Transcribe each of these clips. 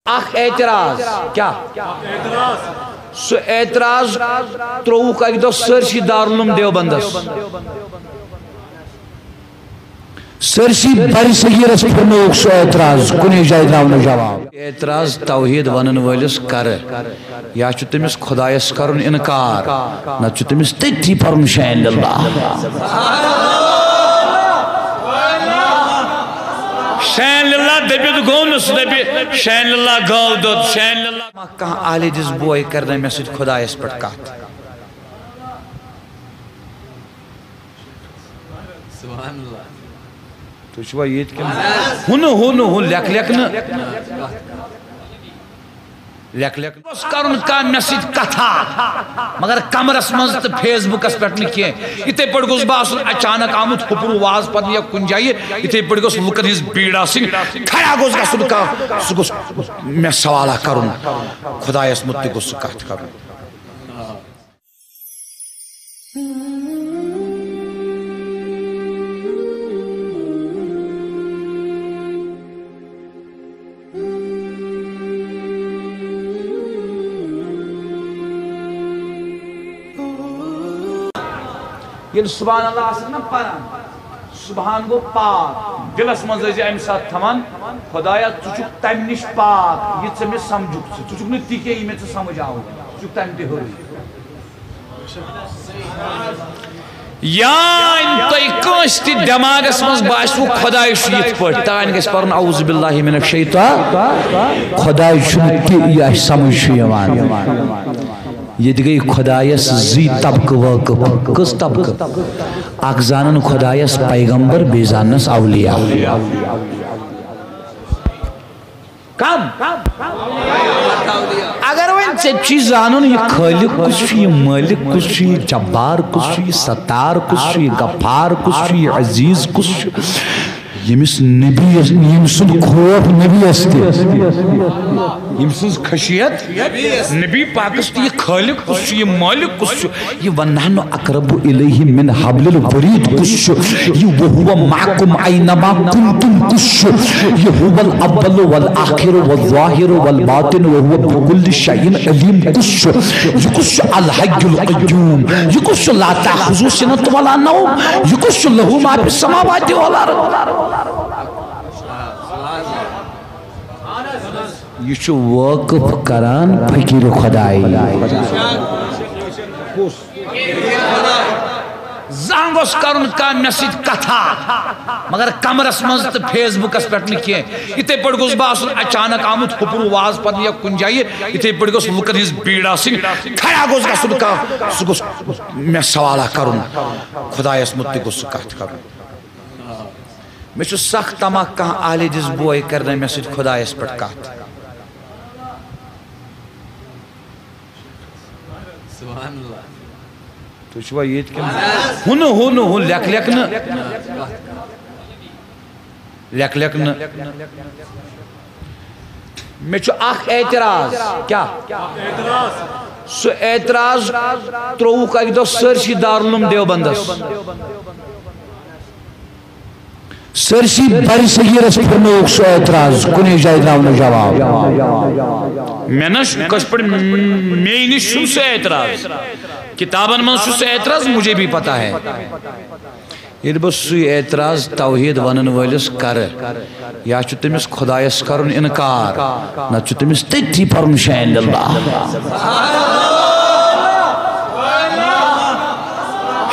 اعتراض کیا سو اعتراض تروک اک دو سرسی دارالعلوم دیوبندس سرسی بر صغیرس پھرنوک سو اعتراض کنے جائے داؤن جواب اعتراض توحید ونن ولس کر یا چھ تمس خدایس کرن انکار نہ چھ تمس تتی پرن شین اللہ شین اللہ دبید گونس دبی شین اللہ گاو دود شین اللہ کہاں آلی جس بوئی کرنے میں سید خدایس پڑھ کات سبحان اللہ تو شوہ یہ ہن لیکن لیک بس کرن کا مسجد کتھا مگر کمرس منز تو فیس بکس پہ نکیے اتھے پڑھ گوز باس اچانک آمد خپرو واز پتہ یا کن جائیے اتھے پڑھ گوز لکن ہز بیڑا سن کھڑا گوز گا سن کا سگوز میں سوالہ کرن خدا اس متقو سکت کرن یہ سبحان اللہ آسان پران سبحان گو پاک دلس منزی ایم ساتھ تھمان خدایا چچک تیم نش پاک یہ چمی سمجھک چچک نی تی کہ یہ میں سمجھ آؤ چچک تیم دی ہوئی یا انتوی کنشتی دماغ اس منز باشو خدای شیط پڑھ تاین گس پرن اعوذ باللہ من الشیطان خدای شنتی یہ سمجھ شیوان یہ گئی خدایس زی طبق واقف کس طبق اک زانن خدایس پیغمبر بیزانس اولیاء کم اگر وہ ان چیز زانن یہ خالق کس شی مالک کس شی جبار کس شی ستار کس شی غفار کس شی عزیز کس شی یمس نبی یمسن خوف نبی استی یمسن خشیت نبی پاکستی یہ خالق کس یہ مالک کس یہ ونحن اقرب الیہ من حبل الورید کس یہ وہو معکم اینما کنتم کس یہ هو الاول والآخر والظاہر والباطن وہو بکل شیء علیم کس یہ کس الحی القیوم یہ کس لا تأخذو سنۃ ولا نوم یہ کس لہو ما فی السماوات والارض یہ چھو وقف کران فقیر خدای زانگوس کرن کا مسجد کتھا مگر کمرس منز تو فیس بکس پہ نکیے اتھے پڑھ گوز باس اچانک آمد خپرو واز پتہ یا کن جائیے اتھے پڑھ گوز لکن ہز بیڑا سن کھڑا گوز گا سن کا سگوز میں سوالہ کرن خدا اس متقو سکت کرن میں چھو سخت تماک کہاں آلی جس بوئی کرنے میں سید خدا اس پڑھ کات سبحان اللہ تو شوہ یہ ہن لیکن میں چھو اخ اعتراض کیا سو اعتراض تروک اک دو سرسی دارالعلوم دیوبندس سرسی بر صغیرس پھرنوک سو اعتراض کنے جائے داؤن جواب میں نش کش پر میں نش شن سے اعتراض کتابن من سے اعتراض مجھے بھی پتا ہے یہ بس سوی اعتراض توحید ونن ولس کر یا چھ تمس خدایس کرن انکار نہ چھ تمس تتی پرن شین اللہ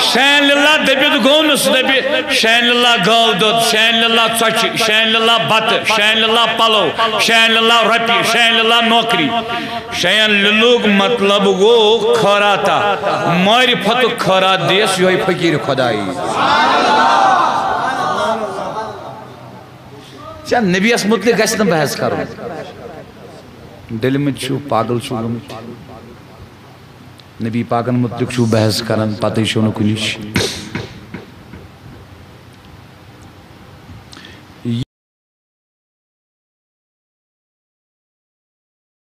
شین اللہ دبید گونس دبی شین اللہ گاو دود شین اللہ ژچ شین اللہ بت شین اللہ پلو شین اللہ رپی شین اللہ نوکری شین للوگ مطلب گو خراتا ماری فتو خرات دیس یوی فقیر خدائی چاہ نبی اس مطلق گشتن بحث کرو دل میں چھو پاگل چھو نبی پاکن مطلق چھو بحث کرن پتہ شو نکنیش